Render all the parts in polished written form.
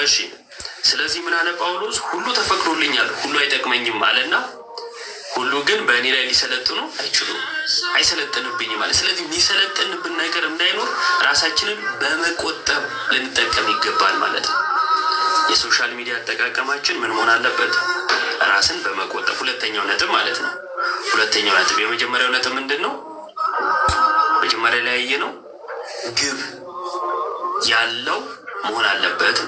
እሺ ስለዚህ ምን አለ ጳውሎስ? ሁሉ ተፈቅዶልኛል፣ ሁሉ አይጠቅመኝም አለና ሁሉ ግን በእኔ ላይ ሊሰለጥኑ አይችሉም፣ አይሰለጥንብኝም ማለት። ስለዚህ የሚሰለጥንብን ነገር እንዳይኖር ራሳችንን በመቆጠብ ልንጠቀም ይገባል ማለት ነው። የሶሻል ሚዲያ አጠቃቀማችን ምን መሆን አለበት? ራስን በመቆጠብ። ሁለተኛው ነጥብ ማለት ነው። ሁለተኛው ነጥብ የመጀመሪያው ነጥብ ምንድን ነው? መጀመሪያ ላይ ያየ ነው ግብ ያለው መሆን አለበት።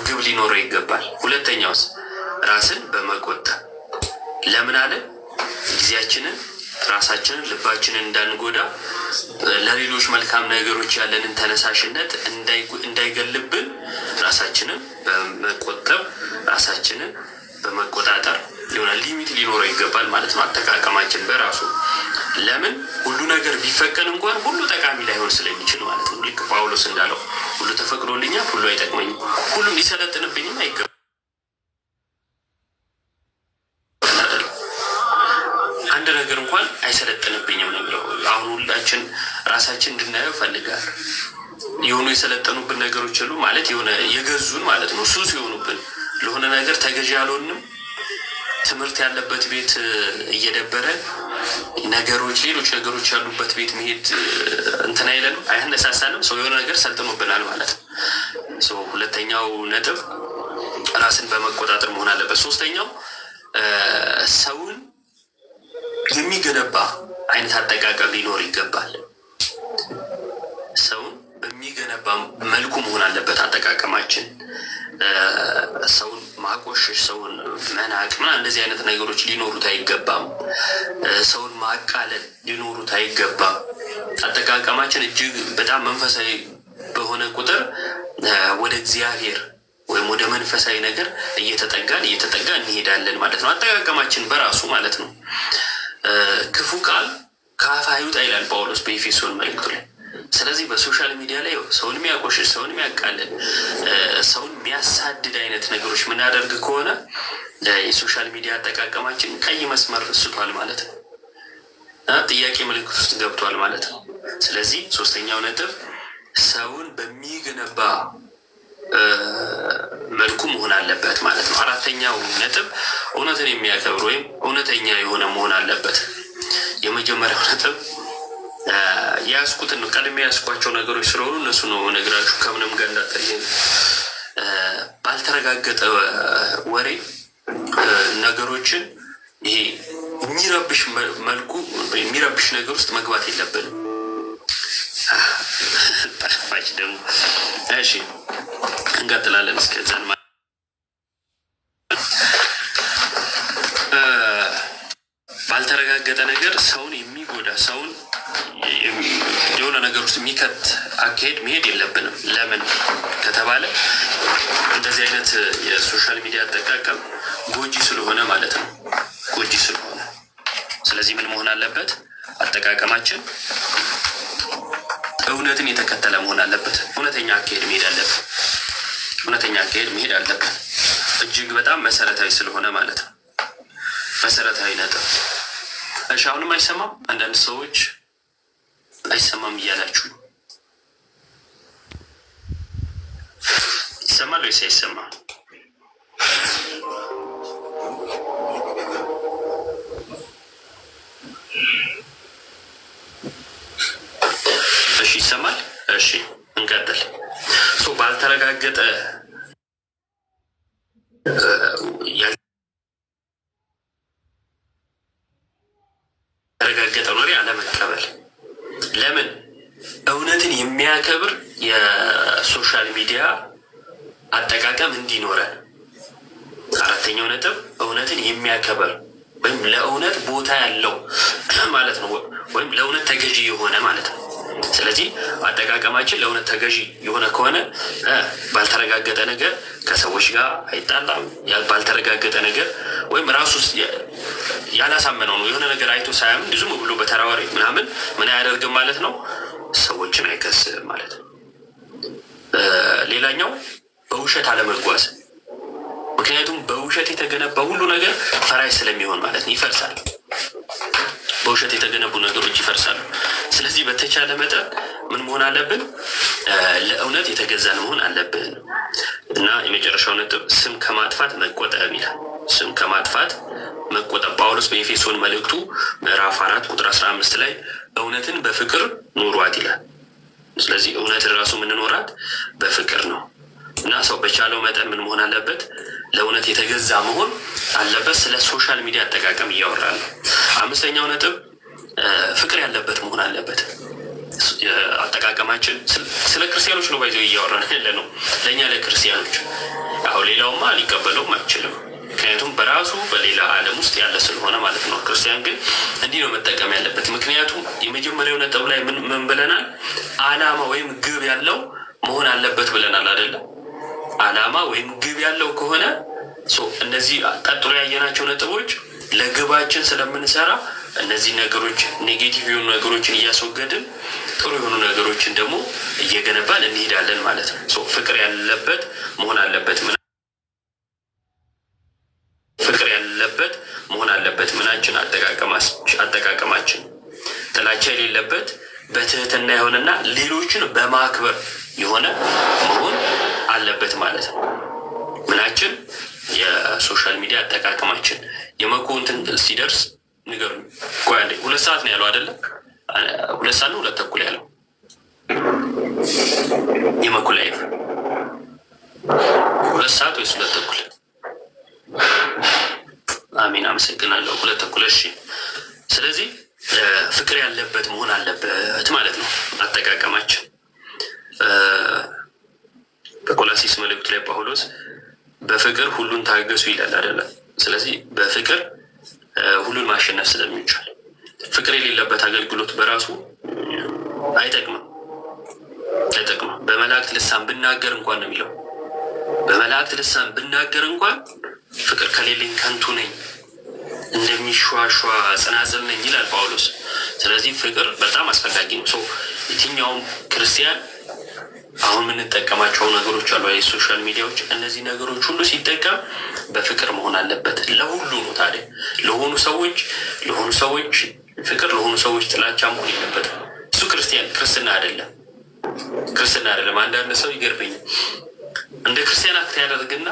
ግብ ሊኖረው ይገባል። ሁለተኛውስ ራስን በመቆጠብ ለምን አለ? ጊዜያችንን፣ ራሳችንን፣ ልባችንን እንዳንጎዳ ለሌሎች መልካም ነገሮች ያለንን ተነሳሽነት እንዳይገልብን ራሳችንን በመቆጠብ ራሳችንን በመቆጣጠር የሆነ ሊሚት ሊኖረው ይገባል ማለት ነው። አጠቃቀማችን በራሱ ለምን ሁሉ ነገር ቢፈቀድ እንኳን ሁሉ ጠቃሚ ላይሆን ስለሚችል ማለት ነው። ልክ ጳውሎስ እንዳለው ሁሉ ተፈቅዶልኛል፣ ሁሉ አይጠቅመኝም፣ ሁሉም ሊሰለጥንብኝም አይገባም። አንድ ነገር እንኳን አይሰለጥንብኝም ነው የሚለው። አሁን ሁላችን ራሳችን እንድናየው ፈልጋለሁ። የሆኑ የሰለጠኑብን ነገሮች አሉ ማለት የሆነ የገዙን ማለት ነው። ሱስ የሆኑብን ለሆነ ነገር ተገዢ ያልሆንም ትምህርት ያለበት ቤት እየደበረ ነገሮች ሌሎች ነገሮች ያሉበት ቤት መሄድ እንትን አይለንም፣ አያነሳሳንም። ሰው የሆነ ነገር ሰልጥኖብናል ማለት ነው። ሁለተኛው ነጥብ ራስን በመቆጣጠር መሆን አለበት። ሶስተኛው ሰውን የሚገነባ አይነት አጠቃቀም ሊኖር ይገባል። ሰውን በሚገነባ መልኩ መሆን አለበት አጠቃቀማችን። ሰውን ማቆሸሽ፣ ሰውን መናቅ ምናምን እንደዚህ አይነት ነገሮች ሊኖሩት አይገባም። ሰውን ማቃለል ሊኖሩት አይገባም። አጠቃቀማችን እጅግ በጣም መንፈሳዊ በሆነ ቁጥር ወደ እግዚአብሔር ወይም ወደ መንፈሳዊ ነገር እየተጠጋን እንሄዳለን ማለት ነው። አጠቃቀማችን በራሱ ማለት ነው። ክፉ ቃል ከአፍ አይውጣ ይላል ጳውሎስ በኤፌሶን መልእክቱ ላይ። ስለዚህ በሶሻል ሚዲያ ላይ ሰውን የሚያቆሽሽ፣ ሰውን የሚያቃልል፣ ሰውን የሚያሳድድ አይነት ነገሮች የምናደርግ ከሆነ የሶሻል ሚዲያ አጠቃቀማችን ቀይ መስመር ስቷል ማለት ነው። ጥያቄ ምልክት ውስጥ ገብቷል ማለት ነው። ስለዚህ ሶስተኛው ነጥብ ሰውን በሚገነባ መልኩ መሆን አለበት ማለት ነው። አራተኛው ነጥብ እውነትን የሚያከብር ወይም እውነተኛ የሆነ መሆን አለበት። የመጀመሪያው ነጥብ ያስኩትን ነው። ቀድሜ ያስኳቸው ነገሮች ስለሆኑ እነሱ ነው ነግራችሁ ከምንም ጋር እንዳትለኝ። ባልተረጋገጠ ወሬ ነገሮችን ይሄ የሚረብሽ መልኩ የሚረብሽ ነገር ውስጥ መግባት የለብንም። ጠፋች ደግሞ። እሺ እንቀጥላለን። እስከዛን ባልተረጋገጠ ነገር ሰውን የሚጎዳ ሰውን የሆነ ነገር ውስጥ የሚከት አካሄድ መሄድ የለብንም። ለምን ከተባለ እንደዚህ አይነት የሶሻል ሚዲያ አጠቃቀም ጎጂ ስለሆነ ማለት ነው። ጎጂ ስለሆነ ስለዚህ ምን መሆን አለበት? አጠቃቀማችን እውነትን የተከተለ መሆን አለበት። እውነተኛ አካሄድ መሄድ አለብን። እውነተኛ አካሄድ መሄድ አለብን። እጅግ በጣም መሰረታዊ ስለሆነ ማለት ነው። መሰረታዊ ነጥብ። እሺ አሁንም አይሰማም? አንዳንድ ሰዎች አይሰማም እያላችሁ ይሰማል ወይስ አይሰማም? እሺ ይሰማል። እሺ እንቀጥል። ባልተረጋገጠ ያልተረጋገጠ ወሬ አለመቀበል። ለምን? እውነትን የሚያከብር የሶሻል ሚዲያ አጠቃቀም እንዲኖረን። አራተኛው ነጥብ እውነትን የሚያከብር ወይም ለእውነት ቦታ ያለው ማለት ነው፣ ወይም ለእውነት ተገዢ የሆነ ማለት ነው። ስለዚህ አጠቃቀማችን ለእውነት ተገዢ የሆነ ከሆነ ባልተረጋገጠ ነገር ከሰዎች ጋር አይጣላም። ባልተረጋገጠ ነገር ወይም ራሱ ያላሳመነው ነው የሆነ ነገር አይቶ ሳያምን ዝም ብሎ በተራ ወሬ ምናምን ምን አያደርግም ማለት ነው፣ ሰዎችን አይከስም ማለት ነው። ሌላኛው በውሸት አለመጓዝ። ምክንያቱም በውሸት የተገነባ ሁሉ ነገር ፈራሽ ስለሚሆን ማለት ነው፣ ይፈርሳል። በውሸት የተገነቡ ነገሮች ይፈርሳሉ። ስለዚህ በተቻለ መጠን ምን መሆን አለብን? ለእውነት የተገዛን መሆን አለብን። እና የመጨረሻው ነጥብ ስም ከማጥፋት መቆጠብ ይላል። ስም ከማጥፋት መቆጠብ ጳውሎስ በኤፌሶን መልእክቱ ምዕራፍ 4 ቁጥር 15 ላይ እውነትን በፍቅር ኑሯት ይላል። ስለዚህ እውነትን ራሱ የምንኖራት በፍቅር ነው እና ሰው በቻለው መጠን ምን መሆን አለበት? ለእውነት የተገዛ መሆን አለበት። ስለ ሶሻል ሚዲያ አጠቃቀም እያወራል ነው። አምስተኛው ነጥብ ፍቅር ያለበት መሆን አለበት። አጠቃቀማችን ስለ ክርስቲያኖች ነው ባይዘው እያወራን ያለ ነው። ለእኛ ለክርስቲያኖች አሁን ሌላውማ ሊቀበለውም አይችልም። ምክንያቱም በራሱ በሌላ ዓለም ውስጥ ያለ ስለሆነ ማለት ነው። ክርስቲያን ግን እንዲህ ነው መጠቀም ያለበት። ምክንያቱም የመጀመሪያው ነጥብ ላይ ምን ብለናል? ዓላማ ወይም ግብ ያለው መሆን አለበት ብለናል አይደለም? ዓላማ ወይም ግብ ያለው ከሆነ እነዚህ ቀጥሎ ያየናቸው ነጥቦች ለግባችን ስለምንሰራ እነዚህ ነገሮች ኔጌቲቭ የሆኑ ነገሮችን እያስወገድን ጥሩ የሆኑ ነገሮችን ደግሞ እየገነባን እንሄዳለን ማለት ነው። ፍቅር ያለበት መሆን አለበት። ፍቅር ያለበት መሆን አለበት ምናችን? አጠቃቀማችን ጥላቻ የሌለበት በትህትና የሆነና ሌሎችን በማክበር የሆነ መሆን አለበት ማለት ነው። ምናችን? የሶሻል ሚዲያ አጠቃቀማችን። የመኮንትን ሲደርስ ንገሩኝ። ቆይ አንዴ 2 ሰዓት ነው ያለው አይደለም? 2 ሰዓት ነው 2 ተኩል ያለው የመኩ ላይፍ 2 ሰዓት ወይስ 2 ተኩል? አሚን አመሰግናለሁ። 2 ተኩል። እሺ ስለዚህ ፍቅር ያለበት መሆን አለበት ማለት ነው አጠቃቀማችን። በቆላሲስ መልእክቱ ላይ ጳውሎስ በፍቅር ሁሉን ታገሱ ይላል አይደለም? ስለዚህ በፍቅር ሁሉን ማሸነፍ ስለሚቻል ፍቅር የሌለበት አገልግሎት በራሱ አይጠቅምም። በመላእክት ልሳን ብናገር እንኳን ነው የሚለው። በመላእክት ልሳን ብናገር እንኳን ፍቅር ከሌለኝ ከንቱ ነኝ፣ እንደሚሿሿ ጽናጽል ነኝ ይላል ጳውሎስ። ስለዚህ ፍቅር በጣም አስፈላጊ ነው። የትኛውም ክርስቲያን አሁን የምንጠቀማቸው ነገሮች አሉ፣ የሶሻል ሚዲያዎች፣ እነዚህ ነገሮች ሁሉ ሲጠቀም በፍቅር መሆን አለበት። ለሁሉ ነው ታዲያ። ለሆኑ ሰዎች ፍቅር፣ ለሆኑ ሰዎች ጥላቻ መሆን የለበትም። እሱ ክርስትና አይደለም። አንዳንድ ሰው ይገርመኛል። እንደ ክርስቲያን አክት ያደርግና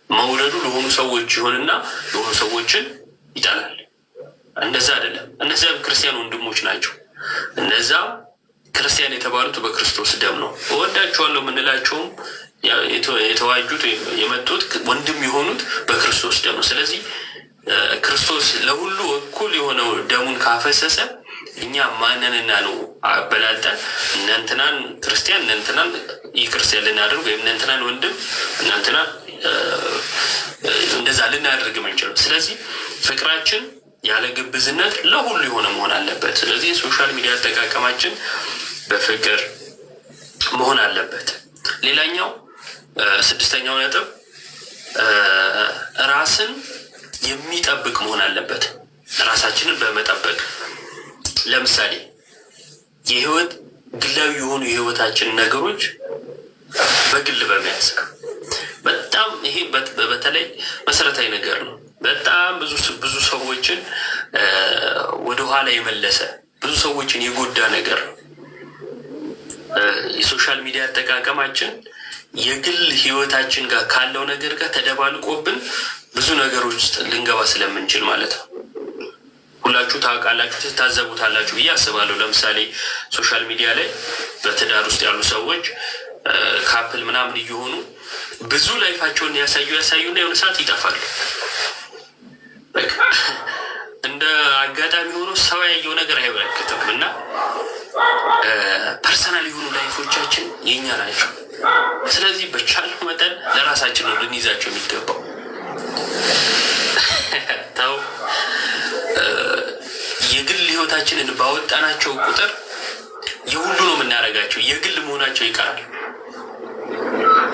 መውደዱ ለሆኑ ሰዎች ይሆንና ለሆኑ ሰዎችን ይጠላል። እንደዛ አይደለም። እነዚያ ክርስቲያን ወንድሞች ናቸው። እነዛ ክርስቲያን የተባሉት በክርስቶስ ደም ነው። እወዳቸዋለሁ የምንላቸውም የተዋጁት የመጡት ወንድም የሆኑት በክርስቶስ ደም ነው። ስለዚህ ክርስቶስ ለሁሉ እኩል የሆነው ደሙን ካፈሰሰ እኛ ማንንና ነው አበላልጠን እነንትናን ክርስቲያን እነንትናን ይህ ክርስቲያን ልናደርግ ወይም እነንትናን ወንድም እነንትናን እንደዛ ልናደርግ የምንችለው? ስለዚህ ፍቅራችን ያለ ግብዝነት ለሁሉ የሆነ መሆን አለበት። ስለዚህ የሶሻል ሚዲያ አጠቃቀማችን በፍቅር መሆን አለበት። ሌላኛው 6ኛው ነጥብ ራስን የሚጠብቅ መሆን አለበት። ራሳችንን በመጠበቅ ለምሳሌ የህይወት ግላዊ የሆኑ የህይወታችን ነገሮች በግል በመያዝ በጣም ይሄ በተለይ መሰረታዊ ነገር ነው። በጣም ብዙ ሰዎችን ወደኋላ የመለሰ ብዙ ሰዎችን የጎዳ ነገር ነው። የሶሻል ሚዲያ አጠቃቀማችን የግል ህይወታችን ጋር ካለው ነገር ጋር ተደባልቆብን ብዙ ነገሮች ውስጥ ልንገባ ስለምንችል ማለት ነው። ሁላችሁ ታውቃላችሁ፣ ትታዘቡታላችሁ ብዬ አስባለሁ። ለምሳሌ ሶሻል ሚዲያ ላይ በትዳር ውስጥ ያሉ ሰዎች ካፕል ምናምን እየሆኑ ብዙ ላይፋቸውን ያሳዩና የሆነ ሰዓት ይጠፋሉ። በቃ እንደ አጋጣሚ ሆኖ ሰው ያየው ነገር አይበረክትም እና ፐርሰናል የሆኑ ላይፎቻችን የኛ ናቸው። ስለዚህ በቻለው መጠን ለራሳችን ነው ልንይዛቸው የሚገባው። ታው የግል ህይወታችንን ባወጣናቸው ቁጥር የሁሉ ነው የምናደርጋቸው፣ የግል መሆናቸው ይቀራል።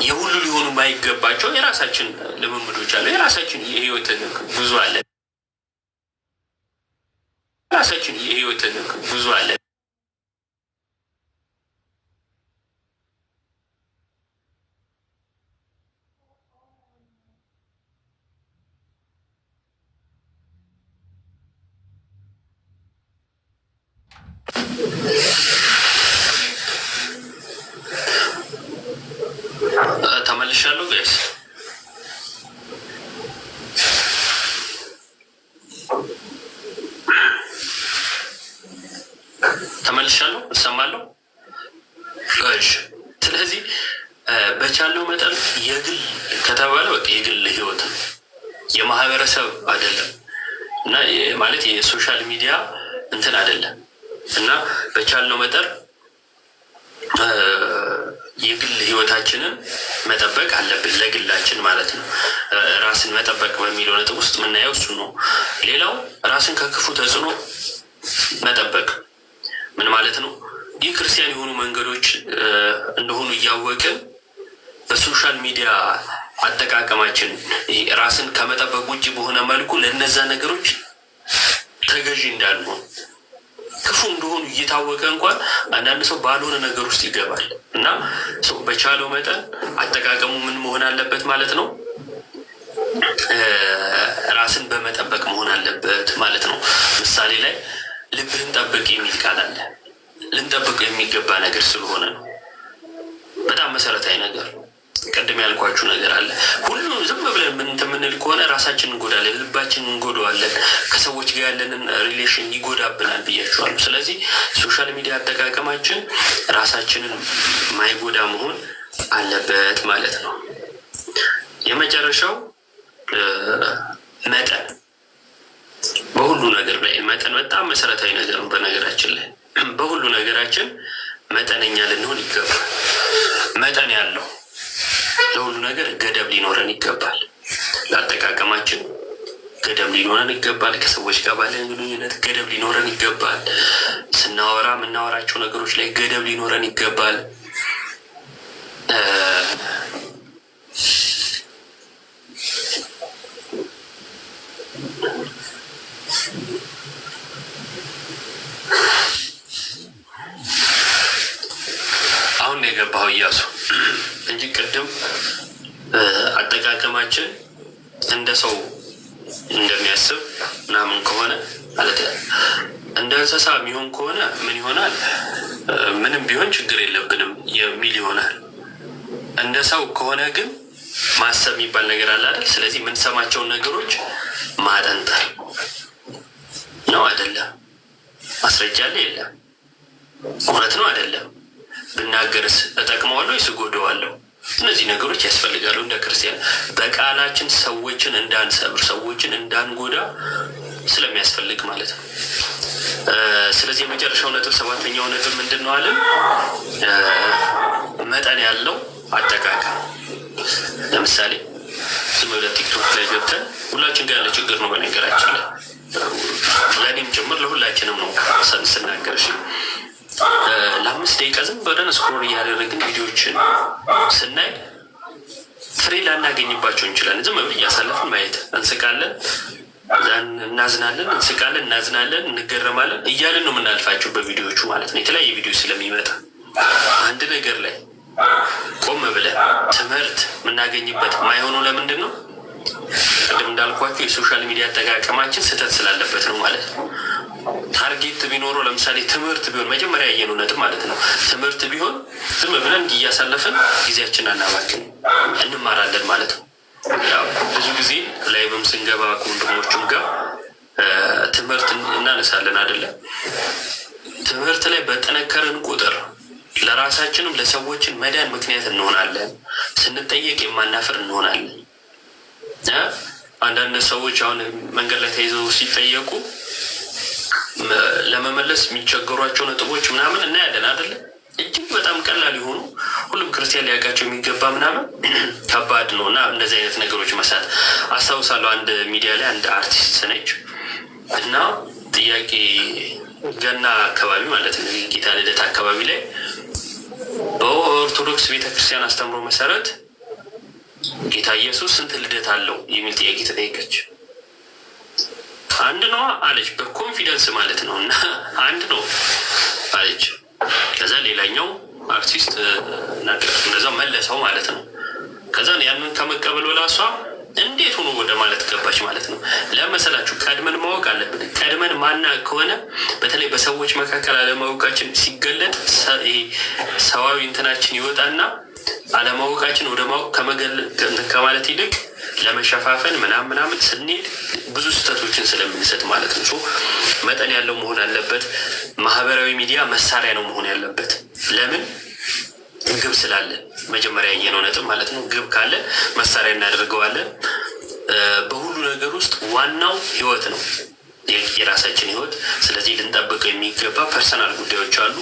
የሁሉ ሊሆኑ ማይገባቸው የራሳችን ልምምዶች አለ፣ የራሳችን የህይወት ጉዞ አለ፣ ህይወት ነው፣ የማህበረሰብ አይደለም። እና ማለት የሶሻል ሚዲያ እንትን አይደለም። እና በቻልነው መጠን የግል ህይወታችንን መጠበቅ አለብን፣ ለግላችን ማለት ነው። ራስን መጠበቅ በሚለው ነጥብ ውስጥ የምናየው እሱ ነው። ሌላው ራስን ከክፉ ተጽዕኖ መጠበቅ ምን ማለት ነው? ይህ ክርስቲያን የሆኑ መንገዶች እንደሆኑ እያወቅን በሶሻል ሚዲያ አጠቃቀማችን ራስን ከመጠበቅ ውጭ በሆነ መልኩ ለእነዛ ነገሮች ተገዢ እንዳልሆን ክፉ እንደሆኑ እየታወቀ እንኳን አንዳንድ ሰው ባልሆነ ነገር ውስጥ ይገባል። እና ሰው በቻለው መጠን አጠቃቀሙ ምን መሆን አለበት ማለት ነው? ራስን በመጠበቅ መሆን አለበት ማለት ነው። ምሳሌ ላይ ልብህን ጠብቅ የሚል ቃል አለ። ልንጠብቅ የሚገባ ነገር ስለሆነ ነው። በጣም መሰረታዊ ነገር፣ ቅድም ያልኳችሁ ነገር አለ። ሁሉ ዝም ብለን የምንል ከሆነ ራሳችንን እንጎዳለን፣ ልባችንን እንጎዳዋለን፣ ከሰዎች ጋር ያለንን ሪሌሽን ይጎዳብናል ብያችኋለሁ። ስለዚህ ሶሻል ሚዲያ አጠቃቀማችን ራሳችንን ማይጎዳ መሆን አለበት ማለት ነው። የመጨረሻው መጠን፣ በሁሉ ነገር ላይ መጠን በጣም መሰረታዊ ነገር ነው። በነገራችን ላይ በሁሉ ነገራችን መጠነኛ ልንሆን ይገባል። መጠን ያለው ለሁሉ ነገር ገደብ ሊኖረን ይገባል። ለአጠቃቀማችን ገደብ ሊኖረን ይገባል። ከሰዎች ጋር ባለን ግንኙነት ገደብ ሊኖረን ይገባል። ስናወራ የምናወራቸው ነገሮች ላይ ገደብ ሊኖረን ይገባል። አሁን የገባው እያሱ እንጂ ቅድም አጠቃቀማችን እንደ ሰው እንደሚያስብ ምናምን ከሆነ ማለት እንደ እንስሳ የሚሆን ከሆነ ምን ይሆናል? ምንም ቢሆን ችግር የለብንም የሚል ይሆናል። እንደ ሰው ከሆነ ግን ማሰብ የሚባል ነገር አለ አይደል? ስለዚህ የምንሰማቸውን ነገሮች ማጠንጠር ነው አይደለም? ማስረጃ አለ የለም? እውነት ነው አይደለም? ብናገርስ እጠቅመዋለሁ ወይስ እጎዳዋለሁ? እነዚህ ነገሮች ያስፈልጋሉ። እንደ ክርስቲያን በቃላችን ሰዎችን እንዳንሰብር፣ ሰዎችን እንዳንጎዳ ስለሚያስፈልግ ማለት ነው። ስለዚህ የመጨረሻው ነጥብ፣ ሰባተኛው ነጥብ ምንድን ነው አለን? መጠን ያለው አጠቃቀም። ለምሳሌ ዝም ብለን ቲክቶክ ላይ ገብተን ሁላችን ጋር ያለ ችግር ነው። በነገራችን ላይ ለእኔም ጭምር ለሁላችንም ነው ስናገር ለ5 ደቂቃ ዝም ብለን ስክሮል እያደረግን ቪዲዮዎችን ስናይ ፍሬ ላናገኝባቸው እንችላለን። ዝም ብለን እያሳለፍን ማየት፣ እንስቃለን፣ እናዝናለን፣ እንስቃለን፣ እናዝናለን፣ እንገረማለን እያለን ነው የምናልፋቸው በቪዲዮዎቹ ማለት ነው። የተለያየ ቪዲዮ ስለሚመጣ አንድ ነገር ላይ ቆም ብለን ትምህርት የምናገኝበት ማይሆነው ለምንድን ነው? ቅድም እንዳልኳቸው የሶሻል ሚዲያ አጠቃቀማችን ስህተት ስላለበት ነው ማለት ነው። ታርጌት ቢኖረው ለምሳሌ ትምህርት ቢሆን መጀመሪያ ያየነው ነጥብ ማለት ነው። ትምህርት ቢሆን ዝም ብለን እያሳለፍን ጊዜያችን አናባክን፣ እንማራለን ማለት ነው። ያው ብዙ ጊዜ ላይቭም ስንገባ ከወንድሞቹም ጋር ትምህርት እናነሳለን አይደለም? ትምህርት ላይ በጠነከርን ቁጥር ለራሳችንም ለሰዎችን መዳን ምክንያት እንሆናለን። ስንጠየቅ የማናፍር እንሆናለን። አንዳንድ ሰዎች አሁን መንገድ ላይ ተይዘው ሲጠየቁ ለመመለስ የሚቸገሯቸው ነጥቦች ምናምን እናያለን አይደለም? እጅግ በጣም ቀላል የሆኑ ሁሉም ክርስቲያን ሊያውቃቸው የሚገባ ምናምን ከባድ ነው። እና እንደዚህ አይነት ነገሮች መሳት አስታውሳለሁ። አንድ ሚዲያ ላይ አንድ አርቲስት ነች እና ጥያቄ ገና አካባቢ ማለት ነው ጌታ ልደት አካባቢ ላይ በኦርቶዶክስ ቤተክርስቲያን አስተምሮ መሰረት ጌታ ኢየሱስ ስንት ልደት አለው የሚል ጥያቄ ተጠየቀች። አንድ ነው አለች፣ በኮንፊደንስ ማለት ነው። እና አንድ ነው አለች። ከዛ ሌላኛው አርቲስት እንደዛው መለሰው ማለት ነው። ከዛ ያንን ከመቀበል ወላ እሷ እንዴት ሆኖ ወደ ማለት ገባች ማለት ነው። ለመሰላችሁ ቀድመን ማወቅ አለብን። ቀድመን ማናውቅ ከሆነ በተለይ በሰዎች መካከል አለማወቃችን ሲገለጥ ሰዋዊ እንትናችን ይወጣና አለማወቃችን ወደ ማወቅ ከማለት ይልቅ ለመሸፋፈን ምናምን ስንሄድ ብዙ ስህተቶችን ስለምንሰጥ ማለት ነው። መጠን ያለው መሆን አለበት። ማህበራዊ ሚዲያ መሳሪያ ነው መሆን ያለበት። ለምን? ግብ ስላለ መጀመሪያ ያየነው ነጥብ ማለት ነው። ግብ ካለ መሳሪያ እናደርገዋለን። በሁሉ ነገር ውስጥ ዋናው ህይወት ነው፣ የራሳችን ህይወት። ስለዚህ ልንጠብቀው የሚገባ ፐርሰናል ጉዳዮች አሉ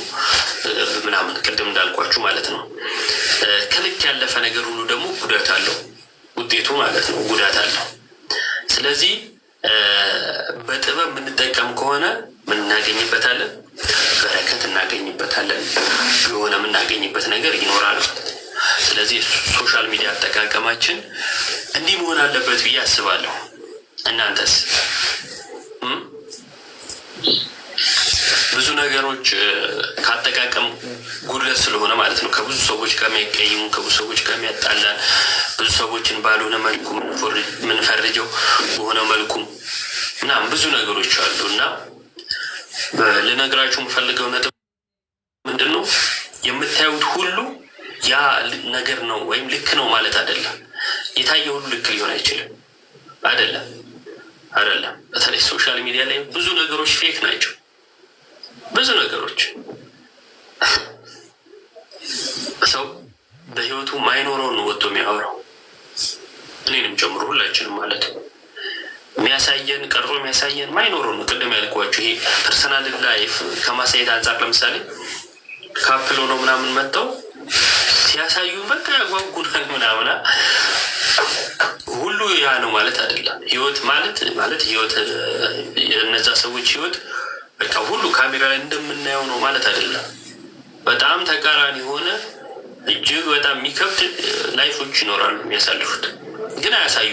ምናምን ቅድም እንዳልኳችሁ ማለት ነው። ከልክ ያለፈ ነገር ሁሉ ደግሞ ጉዳት አለው፣ ውጤቱ ማለት ነው ጉዳት አለው። ስለዚህ በጥበብ የምንጠቀም ከሆነ ምን እናገኝበታለን? በረከት እናገኝበታለን። የሆነ የምናገኝበት ነገር ይኖራል። ስለዚህ ሶሻል ሚዲያ አጠቃቀማችን እንዲህ መሆን አለበት ብዬ አስባለሁ። እናንተስ? ብዙ ነገሮች ካጠቃቀም ጉድለት ስለሆነ ማለት ነው ከብዙ ሰዎች ጋር የሚያቀይሙ፣ ከብዙ ሰዎች ጋር የሚያጣላን፣ ብዙ ሰዎችን ባልሆነ መልኩ የምንፈርጀው በሆነ መልኩ ምናምን ብዙ ነገሮች አሉ እና ልነግራችሁ የምፈልገው ነጥብ ምንድን ነው? የምታዩት ሁሉ ያ ነገር ነው ወይም ልክ ነው ማለት አይደለም። የታየ ሁሉ ልክ ሊሆን አይችልም። አይደለም። በተለይ ሶሻል ሚዲያ ላይ ብዙ ነገሮች ፌክ ናቸው። ብዙ ነገሮች ሰው በህይወቱ ማይኖረውን ወጥቶ የሚያወራው እኔንም ጨምሮ ሁላችንም ማለት ነው። የሚያሳየን ቀርጾ የሚያሳየን ማይኖረው ነው። ቅድም ያልኳችሁ ይሄ ፐርሰናል ላይፍ ከማሳየት አንጻር ለምሳሌ ካፕል ሆነው ምናምን መጥተው ሲያሳዩ በቃ ያጓጉናል ምናምና ሁሉ ያ ነው ማለት አይደለም። ህይወት ማለት ህይወት የነዛ ሰዎች ህይወት በቃ ሁሉ ካሜራ ላይ እንደምናየው ነው ማለት አይደለም። በጣም ተቃራኒ የሆነ እጅግ በጣም የሚከብድ ላይፎች ይኖራሉ የሚያሳልፉት፣ ግን አያሳዩ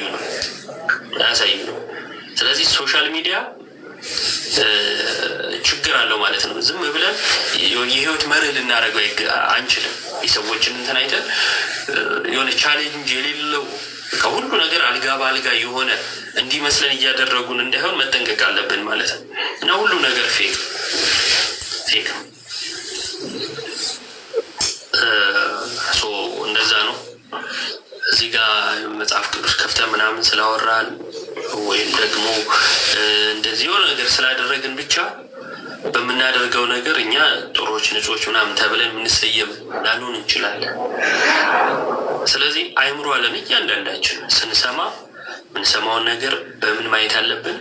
ነው። ስለዚህ ሶሻል ሚዲያ ችግር አለው ማለት ነው። ዝም ብለን የህይወት መርህ ልናደርገው አንችልም። የሰዎችን እንትን አይተን የሆነ ቻሌንጅ የሌለው ከሁሉ ነገር አልጋ በአልጋ የሆነ እንዲመስለን እያደረጉን እንዳይሆን መጠንቀቅ አለብን ማለት ነው እና ሁሉ ነገር ፌክ እንደዛ ነው። እዚህ ጋር መጽሐፍ ቅዱስ ከፍተን ምናምን ስላወራን ወይም ደግሞ እንደዚህ የሆነ ነገር ስላደረግን ብቻ በምናደርገው ነገር እኛ ጥሩዎች ንጹዎች ምናምን ተብለን የምንሰየም ላንሆን እንችላለን። ስለዚህ አይምሮ አለን እያንዳንዳችን ስንሰማ የምንሰማውን ነገር በምን ማየት አለብን?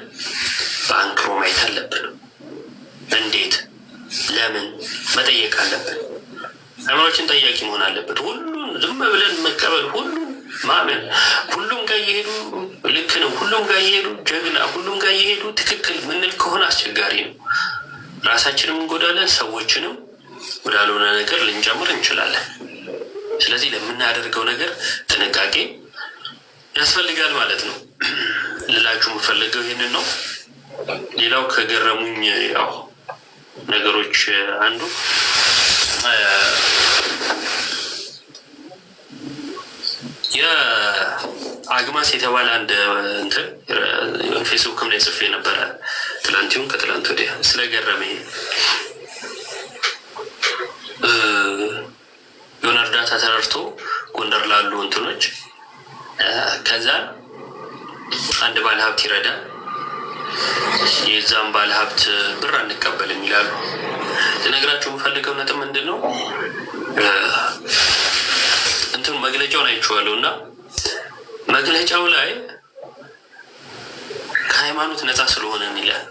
በአንክሮ ማየት አለብን። እንዴት፣ ለምን መጠየቅ አለብን። አይምሮችን ጠያቂ መሆን አለበት። ሁሉን ዝም ብለን መቀበል፣ ሁሉን ማመን፣ ሁሉም ጋር እየሄዱ ልክ ነው፣ ሁሉም ጋር እየሄዱ ጀግና፣ ሁሉም ጋር እየሄዱ ትክክል ምንል ከሆነ አስቸጋሪ ነው። ራሳችንም እንጎዳለን፣ ሰዎችንም ወዳልሆነ ነገር ልንጨምር እንችላለን። ስለዚህ ለምናደርገው ነገር ጥንቃቄ ያስፈልጋል ማለት ነው። ልላችሁ የምፈልገው ይህንን ነው። ሌላው ከገረሙኝ ያው ነገሮች አንዱ የአግማስ የተባለ አንድ እንትን ፌስቡክም ላይ ጽፌ ነበረ ትላንት ከትላንት ወዲያ ስለገረመኝ የሆነ እርዳታ ተረድቶ ጎንደር ላሉ እንትኖች ከዛ አንድ ባለሀብት ይረዳል። የዛም ባለሀብት ብር አንቀበልም ይላሉ። ልነግራችሁ የምፈልገው ነጥብ ምንድን ነው? እንትኑ መግለጫውን አይቼዋለሁ እና መግለጫው ላይ ከሃይማኖት ነፃ ስለሆነን ይላል፣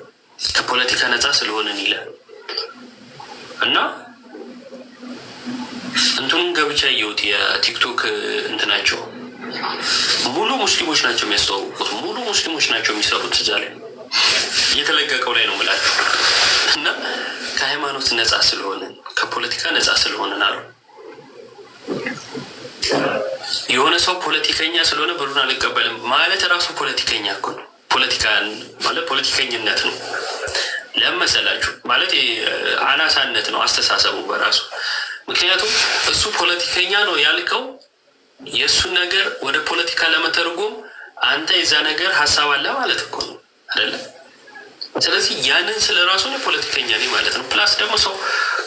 ከፖለቲካ ነፃ ስለሆነን ይላል እና እንትኑን ገብቻ እየውት የቲክቶክ እንትናቸው ሙሉ ሙስሊሞች ናቸው የሚያስተዋውቁት፣ ሙሉ ሙስሊሞች ናቸው የሚሰሩት። እዛ ላይ የተለቀቀው ላይ ነው የምላችሁ እና ከሃይማኖት ነፃ ስለሆነን ከፖለቲካ ነፃ ስለሆነን አሉ። የሆነ ሰው ፖለቲከኛ ስለሆነ ብሩን አልቀበልም ማለት ራሱ ፖለቲከኛ እኮ ነው። ፖለቲካ ማለት ፖለቲከኝነት ነው። ለመሰላችሁ ማለት አናሳነት ነው አስተሳሰቡ በራሱ። ምክንያቱም እሱ ፖለቲከኛ ነው ያልከው የእሱን ነገር ወደ ፖለቲካ ለመተርጎም አንተ የዛ ነገር ሀሳብ አለ ማለት እኮ ነው አይደለም? ስለዚህ ያንን ስለ ራሱ ፖለቲከኛ ነኝ ማለት ነው። ፕላስ ደግሞ ሰው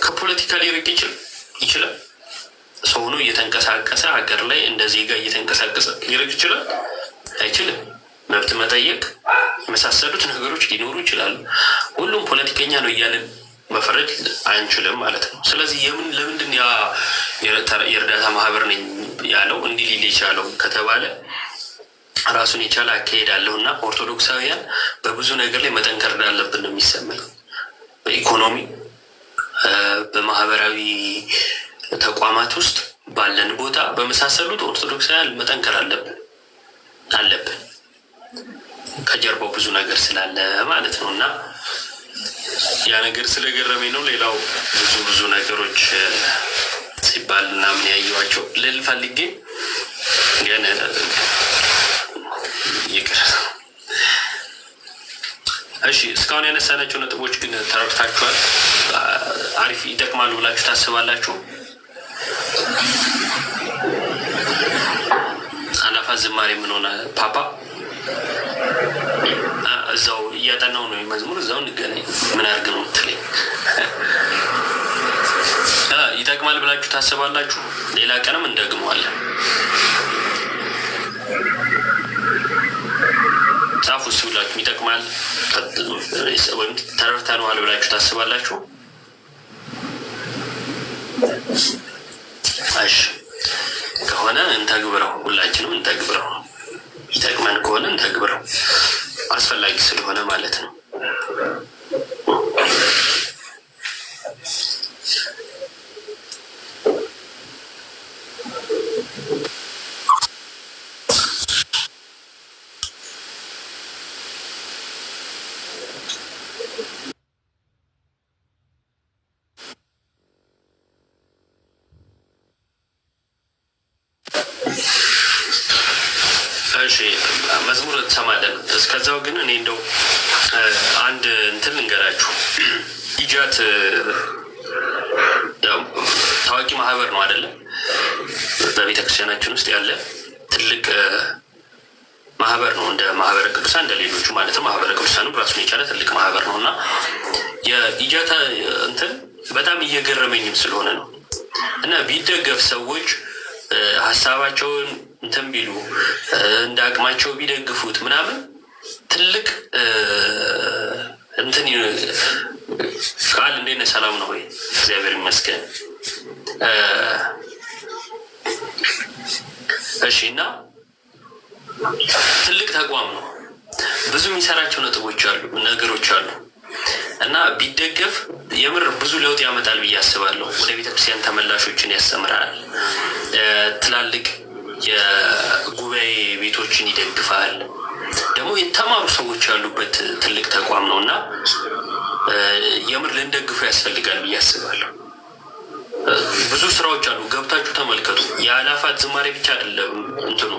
ከፖለቲካ ሊርቅ ይችላል። ሰው ሆኖ እየተንቀሳቀሰ ሀገር ላይ እንደዚህ ጋር እየተንቀሳቀሰ ሊርቅ ይችላል? አይችልም። መብት መጠየቅ የመሳሰሉት ነገሮች ሊኖሩ ይችላሉ። ሁሉም ፖለቲከኛ ነው እያለን መፈረጅ አንችልም ማለት ነው። ስለዚህ ለምንድን የእርዳታ ማህበር ነኝ ያለው እንዲህ ሊል የቻለው ከተባለ ራሱን የቻለ አካሄድ አለው እና ኦርቶዶክሳውያን በብዙ ነገር ላይ መጠንከር እንዳለብን ነው የሚሰማኝ። በኢኮኖሚ በማህበራዊ ተቋማት ውስጥ ባለን ቦታ በመሳሰሉት ኦርቶዶክሳውያን መጠንከር አለብን ከጀርባው ብዙ ነገር ስላለ ማለት ነው እና ያ ነገር ስለገረመኝ ነው። ሌላው ብዙ ነገሮች ሲባል እና ምን ያየኋቸው ልል ፈልጌ ግን ይቅር። እሺ እስካሁን ያነሳናቸው ነጥቦች ግን ተረድታችኋል? አሪፍ ይጠቅማሉ ብላችሁ ታስባላችሁ? አላፋት ዝማሬ ምን ሆነ ፓፓ? እዛው እያጠናው ነው መዝሙር፣ እዛው እንገናኝ። ምን አድርግ ነው የምትለኝ? ይጠቅማል ብላችሁ ታስባላችሁ? ሌላ ቀንም እንደግመዋለን። ጻፉ እስኪ ብላችሁ ይጠቅማል ወይም ተረድተነዋል ብላችሁ ታስባላችሁ? እሺ ከሆነ እንተግብረው፣ ሁላችንም እንተግብረው። ይጠቅመን ከሆነ እንተግብረው፣ አስፈላጊ ስለሆነ ማለት ነው። እሺ መዝሙር እንሰማለን። እስከዛው ግን እኔ እንደው አንድ እንትን ልንገራችሁ። ኢጃት ታዋቂ ማህበር ነው አይደለም? በቤተክርስቲያናችን ውስጥ ያለ ትልቅ ማህበር ነው። እንደ ማህበረ ቅዱሳን እንደ ሌሎቹ ማለት ነው። ማህበረ ቅዱሳንም ራሱን የቻለ ትልቅ ማህበር ነው እና የኢጃታ እንትን በጣም እየገረመኝም ስለሆነ ነው እና ቢደገፍ ሰዎች ሀሳባቸውን እንትን ቢሉ እንደ አቅማቸው ቢደግፉት ምናምን ትልቅ እንትን ቃል እንዴት ነህ? ሰላም ነው ወይ? እግዚአብሔር ይመስገን። እሺ እና ትልቅ ተቋም ነው። ብዙ የሚሰራቸው ነገሮች አሉ እና ቢደገፍ የምር ብዙ ለውጥ ያመጣል ብዬ አስባለሁ። ወደ ቤተክርስቲያን ተመላሾችን ያስተምራል። ትላልቅ የጉባኤ ቤቶችን ይደግፋል። ደግሞ የተማሩ ሰዎች ያሉበት ትልቅ ተቋም ነው እና የምር ልንደግፉ ያስፈልጋል ብዬ አስባለሁ። ብዙ ስራዎች አሉ፣ ገብታችሁ ተመልከቱ። የአላፋት ዝማሬ ብቻ አይደለም እንትኑ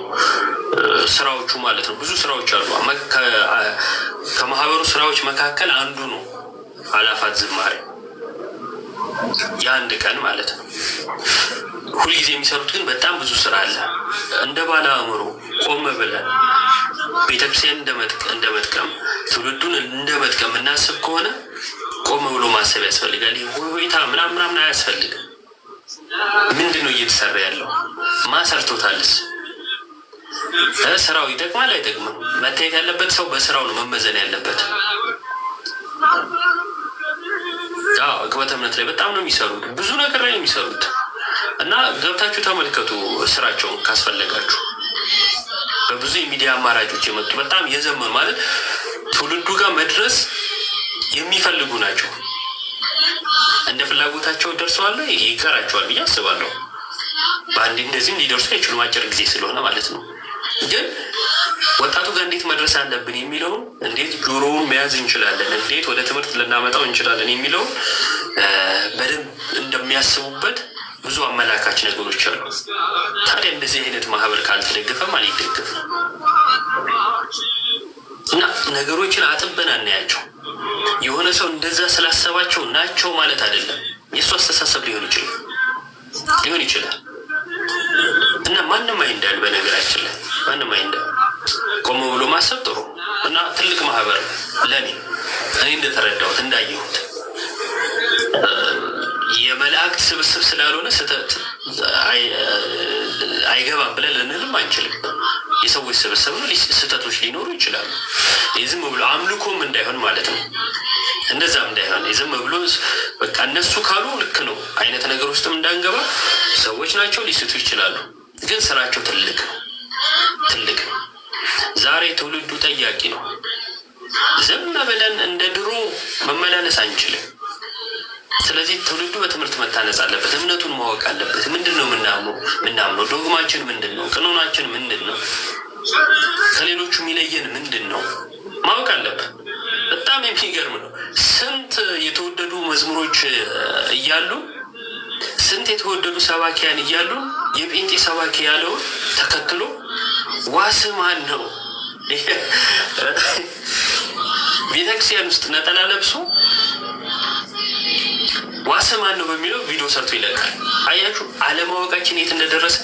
ስራዎቹ ማለት ነው። ብዙ ስራዎች አሉ። ከማህበሩ ስራዎች መካከል አንዱ ነው አላፋት ዝማሬ፣ የአንድ ቀን ማለት ነው። ሁልጊዜ የሚሰሩት ግን በጣም ብዙ ስራ አለ። እንደ ባለ አእምሮ ቆም ብለን ቤተክርስቲያን እንደመጥቀም ትውልዱን እንደመጥቀም እናስብ ከሆነ ቆም ብሎ ማሰብ ያስፈልጋል። ሆይታ ምናምን አያስፈልግም። ምንድን ነው እየተሰራ ያለው? ማሰርቶታልስ? ስራው ይጠቅማል አይጠቅምም? መታየት ያለበት ሰው በስራው ነው መመዘን ያለበት። እቅበተ እምነት ላይ በጣም ነው የሚሰሩት፣ ብዙ ነገር ላይ ነው የሚሰሩት እና ገብታችሁ ተመልከቱ ስራቸውን ካስፈለጋችሁ። በብዙ የሚዲያ አማራጮች የመጡ በጣም የዘመኑ ማለት ትውልዱ ጋር መድረስ የሚፈልጉ ናቸው። እንደ ፍላጎታቸው ደርሰዋል፣ ይቀራቸዋል ብዬ አስባለሁ። በአንድ እንደዚህም ሊደርሱ አይችሉም፣ አጭር ጊዜ ስለሆነ ማለት ነው። ግን ወጣቱ ጋር እንዴት መድረስ አለብን የሚለውን እንዴት ጆሮውን መያዝ እንችላለን፣ እንዴት ወደ ትምህርት ልናመጣው እንችላለን የሚለውን በደንብ እንደሚያስቡበት ብዙ አመላካች ነገሮች አሉ። ታዲያ እንደዚህ አይነት ማህበር ካልተደገፈም አልደገፍም እና ነገሮችን አጥበን አናያቸው። የሆነ ሰው እንደዛ ስላሰባቸው ናቸው ማለት አይደለም። የእሱ አስተሳሰብ ሊሆን ይችላል እና ማንም አይንዳል። በነገራችን ላይ ማንም አይንዳል። ቆም ብሎ ማሰብ ጥሩ እና ትልቅ ማህበር እኔ እንደተረዳሁት እንዳየሁት የመላእክት ስብስብ ስላልሆነ ስህተት አይገባም ብለን ልንልም አንችልም። የሰዎች ስብስብ ነው፣ ስህተቶች ሊኖሩ ይችላሉ። የዝም ብሎ አምልኮም እንዳይሆን ማለት ነው። እንደዛም እንዳይሆን የዝም ብሎ በቃ እነሱ ካሉ ልክ ነው አይነት ነገር ውስጥም እንዳንገባ። ሰዎች ናቸው፣ ሊስቱ ይችላሉ። ግን ስራቸው ትልቅ ነው። ዛሬ ትውልዱ ጠያቂ ነው። ዝም ብለን እንደ ድሮ መመላለስ አንችልም። ስለዚህ ትውልዱ በትምህርት መታነጽ አለበት። እምነቱን ማወቅ አለበት። ምንድን ነው ምናምነው? ዶግማችን ምንድን ነው? ቀኖናችን ምንድን ነው? ከሌሎቹ የሚለየን ምንድን ነው? ማወቅ አለበት። በጣም የሚገርም ነው። ስንት የተወደዱ መዝሙሮች እያሉ፣ ስንት የተወደዱ ሰባኪያን እያሉ የጴንጤ ሰባኪ ያለውን ተከትሎ ዋስ ማን ነው? ቤተክርስቲያን ውስጥ ነጠላ ለብሶ ዋስ ማን ነው በሚለው ቪዲዮ ሰርቶ ይለቃል። አያችሁ አለማወቃችን የት እንደደረሰ።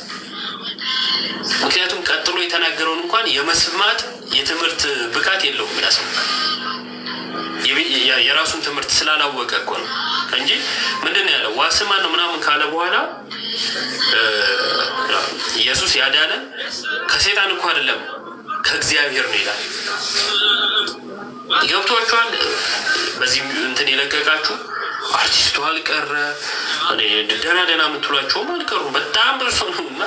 ምክንያቱም ቀጥሎ የተናገረውን እንኳን የመስማት የትምህርት ብቃት የለውም ያሰው የራሱን ትምህርት ስላላወቀ እኮ ነው እንጂ ምንድን ነው ያለው? ዋስ ማን ነው ምናምን ካለ በኋላ ኢየሱስ ያዳነን ከሰይጣን እኮ አይደለም ከእግዚአብሔር ነው ይላል። ገብቷችኋል? በዚህ እንትን የለቀቃችሁ አርቲስቱ አልቀረ ደህና የምትሏቸውም አልቀሩ። በጣም ብዙ ነው እና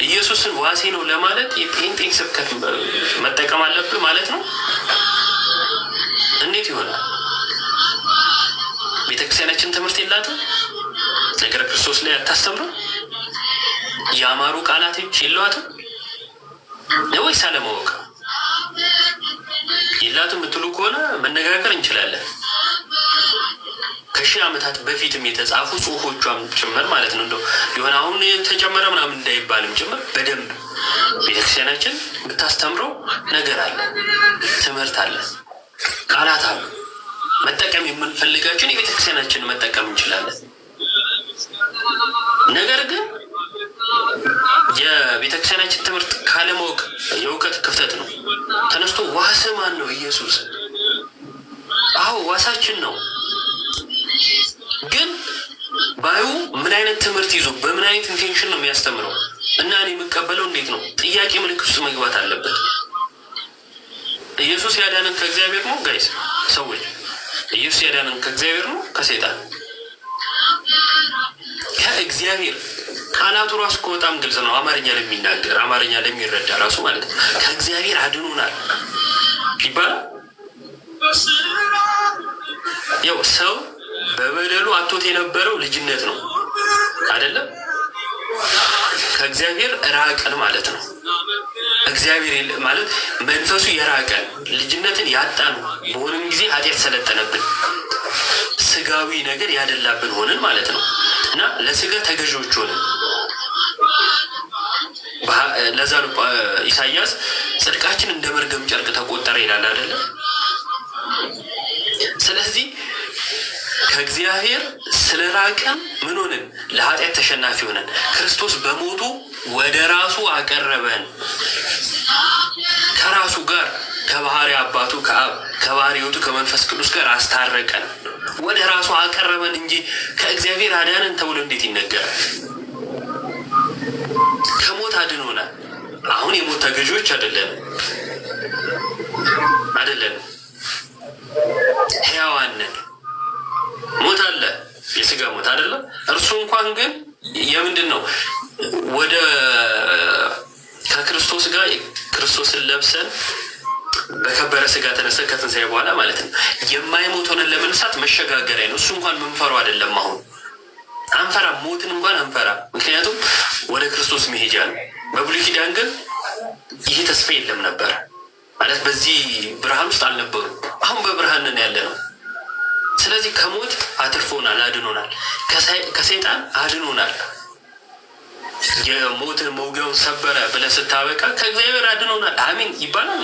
ኢየሱስን ዋሴ ነው ለማለት የጴንጤን ስብከት መጠቀም አለብህ ማለት ነው። እንዴት ይሆናል? ቤተክርስቲያናችን ትምህርት የላትም? ነገረ ክርስቶስ ላይ አታስተምርም? ያማሩ ቃላቶች የለዋትም ወይስ አለማወቅ? የላትም የምትሉ ከሆነ መነጋገር እንችላለን። ከሺህ ዓመታት በፊትም የተጻፉ ጽሁፎቿም ጭምር ማለት ነው። እንደው የሆነ አሁን የተጨመረ ምናምን እንዳይባልም ጭምር በደንብ ቤተክርስቲያናችን የምታስተምረው ነገር አለ፣ ትምህርት አለ፣ ቃላት አሉ። መጠቀም የምንፈልጋቸውን የቤተክርስቲያናችንን መጠቀም እንችላለን። ነገር ግን የቤተክርስቲያናችን ትምህርት ካለማወቅ የእውቀት ክፍተት ነው። ተነስቶ ዋስ ማን ነው? ኢየሱስ። አዎ ዋሳችን ነው። ግን ባዩ ምን አይነት ትምህርት ይዞ በምን አይነት ኢንቴንሽን ነው የሚያስተምረው እና እኔ የምቀበለው እንዴት ነው? ጥያቄ ምልክት ውስጥ መግባት አለበት። ኢየሱስ ያዳነን ከእግዚአብሔር ነው ጋይስ ሰዎች። ኢየሱስ ያዳነን ከእግዚአብሔር ነው ከሰይጣን? ከእግዚአብሔር። ቃላቱ ራሱ እኮ በጣም ግልጽ ነው። አማርኛ ለሚናገር አማርኛ ለሚረዳ ራሱ ማለት ነው። ከእግዚአብሔር አድኖናል ይባላል። ያው ሰው በበደሉ አጥቶት የነበረው ልጅነት ነው አይደለም? ከእግዚአብሔር ራቀን ማለት ነው። እግዚአብሔር ማለት መንፈሱ የራቀን ልጅነትን ያጣን በሆንም ጊዜ ኃጢአት ሰለጠነብን፣ ስጋዊ ነገር ያደላብን ሆንን ማለት ነው። እና ለስጋ ተገዢዎች ሆንን። ለዛ ነው ኢሳያስ ጽድቃችን እንደ መርገም ጨርቅ ተቆጠረ ይላል አይደለም? ስለዚህ ከእግዚአብሔር ስለራቀን ምን ሆንን? ለኃጢአት ተሸናፊ ሆነን ክርስቶስ በሞቱ ወደ ራሱ አቀረበን። ከራሱ ጋር ከባህሪ አባቱ ከአብ ከባህሪ ሕይወቱ ከመንፈስ ቅዱስ ጋር አስታረቀን፣ ወደ ራሱ አቀረበን እንጂ ከእግዚአብሔር አዳነን ተብሎ እንዴት ይነገራል? ከሞት አድኖናል። አሁን የሞት ተገዢዎች አይደለንም። ሕያዋን ነን። ሞት አለ፣ የስጋ ሞት አይደለም። እርሱ እንኳን ግን የምንድን ነው? ወደ ከክርስቶስ ጋር ክርስቶስን ለብሰን በከበረ ስጋ ተነስተን ከትንሣኤ በኋላ ማለት ነው የማይሞት ሆነን ለመነሳት መሸጋገሪያ ነው። እሱ እንኳን ምንፈራው አይደለም። አሁን አንፈራ፣ ሞትን እንኳን አንፈራ፣ ምክንያቱም ወደ ክርስቶስ መሄጃ ነው። በብሉይ ኪዳን ግን ይህ ተስፋ የለም ነበር ማለት በዚህ ብርሃን ውስጥ አልነበሩ። አሁን በብርሃን ነን ያለ ነው። ስለዚህ ከሞት አትርፎናል፣ አድኖናል። ከሰይጣን አድኖናል። የሞትን መውጊያውን ሰበረ ብለህ ስታበቃ ከእግዚአብሔር አድኖናል አሜን ይባላል።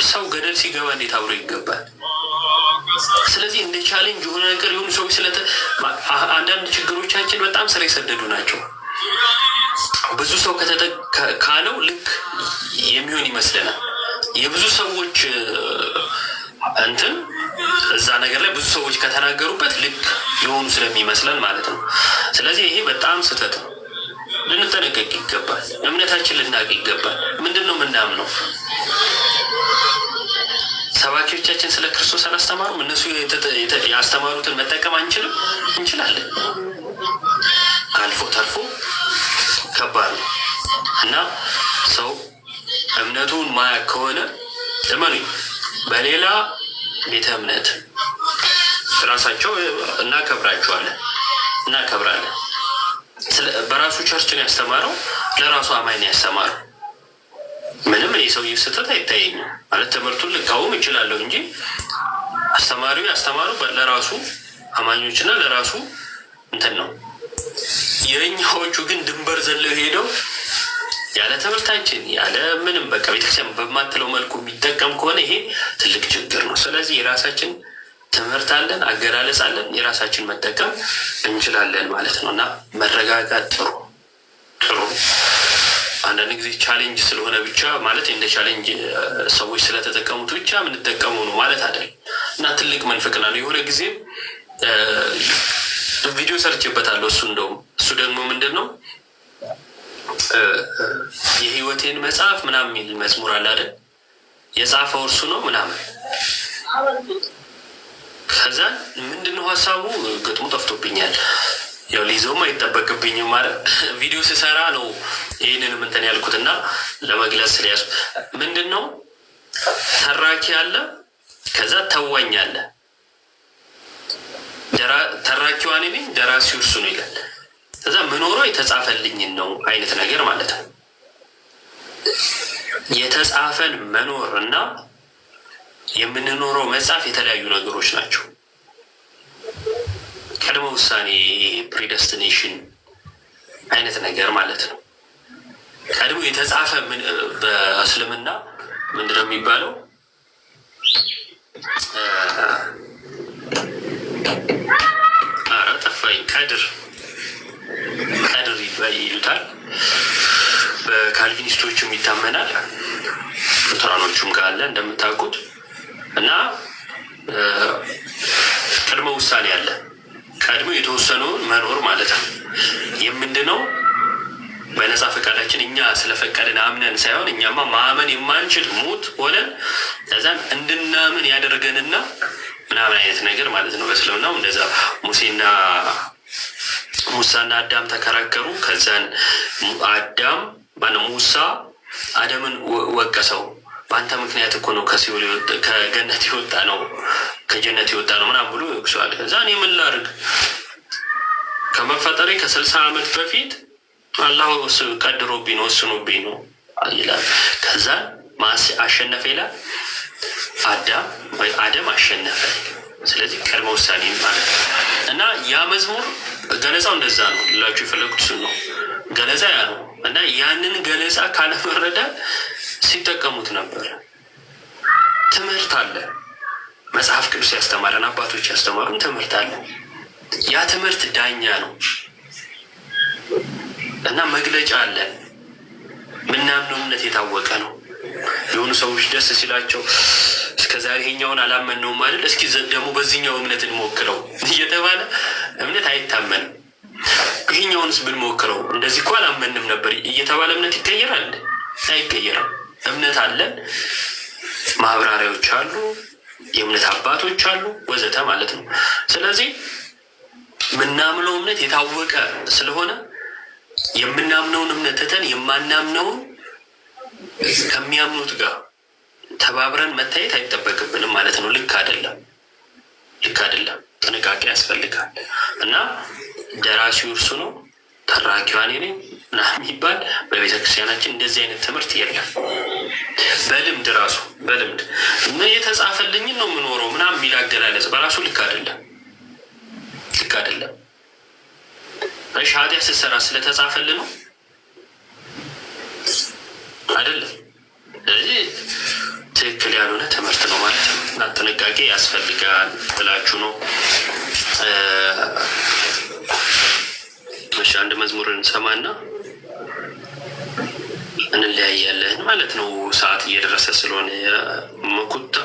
ሰው ገደል ሲገባ እንዴት አብሮ ይገባል? ስለዚህ እንደ ቻሌንጅ የሆነ ነገር የሆኑ ሰዎች አንዳንድ ችግሮቻችን በጣም ስር የሰደዱ ናቸው። ብዙ ሰው ካለው ልክ የሚሆን ይመስለናል። የብዙ ሰዎች እንትን እዛ ነገር ላይ ብዙ ሰዎች ከተናገሩበት ልክ የሆኑ ስለሚመስለን ማለት ነው። ስለዚህ ይሄ በጣም ስህተት ነው። ልንጠነቀቅ ይገባል። እምነታችን ልናቅ ይገባል። ምንድን ነው የምናምነው? ሰባኪዎቻችን ስለ ክርስቶስ አላስተማሩም? እነሱ ያስተማሩትን መጠቀም አንችልም? እንችላለን። አልፎ ተርፎ ከባድ ነው እና ሰው እምነቱን ማያውቅ ከሆነ እመኑኝ በሌላ ቤተ እምነት ራሳቸው እናከብራለን። በራሱ ቸርችን ያስተማረው ለራሱ አማኝ ያስተማረው ምንም እኔ ሰውዬው ስህተት አይታየኝም ማለት ትምህርቱን ልቃወም እችላለሁ እንጂ አስተማሪው ያስተማረው ለራሱ አማኞችና ለራሱ እንትን ነው። የእኛዎቹ ግን ድንበር ዘለው ሄደው ያለ ትምህርታችን ያለ ምንም በቃ ቤተክርስቲያን በማትለው መልኩ የሚጠቀም ከሆነ ይሄ ትልቅ ችግር ነው። ስለዚህ የራሳችን ትምህርት አለን፣ አገላለጽ አለን፣ የራሳችን መጠቀም እንችላለን ማለት ነው እና መረጋጋት ጥሩ አንዳንድ ጊዜ ቻሌንጅ ስለሆነ ብቻ ማለት እንደ ቻሌንጅ ሰዎች ስለተጠቀሙት ብቻ የምንጠቀሙ ነው ማለት አይደለም እና ትልቅ መንፈቅና ነው። የሆነ ጊዜ ቪዲዮ ሰርቼበታለሁ። እሱ ደግሞ ምንድን ነው የህይወቴን መጽሐፍ ምናምን የሚል መዝሙር አለ አይደል? የጻፈው እርሱ ነው ምናምን። ከዛ ምንድነው ሀሳቡ? ግጥሙ ጠፍቶብኛል። ያው ሊይዘውም አይጠበቅብኝም ማለት ቪዲዮ ስሰራ ነው ይህንንም እንትን ያልኩትና ለመግለጽ ስለያዙ ምንድን ነው ተራኪ አለ፣ ከዛ ተዋኝ አለ። ተራኪዋ እኔ ነኝ፣ ደራሲው እርሱ ነው ይላል። ከዛ ምኖረው የተጻፈልኝን ነው አይነት ነገር ማለት ነው። የተጻፈን መኖር እና የምንኖረው መጽሐፍ የተለያዩ ነገሮች ናቸው። ቅድመ ውሳኔ ፕሪደስቲኔሽን አይነት ነገር ማለት ነው። ቀድሞ የተጻፈ በእስልምና ምንድነው የሚባለው? ጠፋኝ። ቀድር ይሉታል። በካልቪኒስቶችም ይታመናል፣ ሉተራኖቹም ጋር አለ እንደምታውቁት። እና ቅድመ ውሳኔ አለ። ቀድሞ የተወሰነውን መኖር ማለት ነው። የምንድነው በነፃ ፈቃዳችን እኛ ስለፈቀድን አምነን ሳይሆን እኛማ ማመን የማንችል ሙት ሆነን ከዛን እንድናምን ያደርገንና ምናምን አይነት ነገር ማለት ነው። በእስልምናው እንደዛ ሙሳና አዳም ተከራከሩ። ከዛን ሙሳ አደምን ወቀሰው። በአንተ ምክንያት እኮ ነው ከገነት የወጣ ነው ከጀነት የወጣ ነው ምናምን ብሎ ይወቅሰዋል። ከዛ እኔ ምን ላድርግ ከመፈጠሬ ከ60 ዓመት በፊት አላህ ቀድሮብኝ ነው ወስኖብኝ ነው ይላል። ከዛ አሸነፈ ይላል። አደም አሸነፈ። ስለዚህ ቅድመ ውሳኔ ማለት ነው። እና ያ መዝሙር ገለጻው እንደዛ ነው ላችሁ የፈለጉት ነው ገለጻ ያ ነው። እና ያንን ገለጻ ካለመረዳት ሲጠቀሙት ነበር። ትምህርት አለ፣ መጽሐፍ ቅዱስ ያስተማረን አባቶች ያስተማሩን ትምህርት አለ። ያ ትምህርት ዳኛ ነው እና መግለጫ አለን። ምናምነው እምነት የታወቀ ነው። የሆኑ ሰዎች ደስ ሲላቸው እስከዛሬ ይሄኛውን አላመነውም አይደል፣ እስኪ ደግሞ በዚህኛው እምነት እንሞክረው እየተባለ እምነት አይታመንም። ይሄኛውንስ ብንሞክረው እንደዚህ እኮ አላመንም ነበር እየተባለ እምነት ይቀየራል? አይቀየርም። እምነት አለን፣ ማብራሪያዎች አሉ፣ የእምነት አባቶች አሉ ወዘተ ማለት ነው። ስለዚህ ምናምነው እምነት የታወቀ ስለሆነ የምናምነውን እምነት ትተን የማናምነውን ከሚያምኑት ጋር ተባብረን መታየት አይጠበቅብንም ማለት ነው። ልክ አይደለም። ጥንቃቄ ያስፈልጋል። እና ደራሲው እርሱ ነው፣ ተራኪዋ እኔ ነኝ ምናምን የሚባል በቤተክርስቲያናችን እንደዚህ አይነት ትምህርት የለም። በልምድ የተጻፈልኝን ነው የምኖረው ምናምን የሚል አገላለጽ በራሱ ልክ አይደለም። እሺ ኃጢአት ስትሰራ ስለተጻፈልህ ነው አይደለም። ስለዚህ ትክክል ያልሆነ ትምህርት ነው ማለት ነው እና ጥንቃቄ ያስፈልጋል ብላችሁ ነው። እሺ አንድ መዝሙር እንሰማና እንለያያለን ማለት ነው። ሰዓት እየደረሰ ስለሆነ መኩታ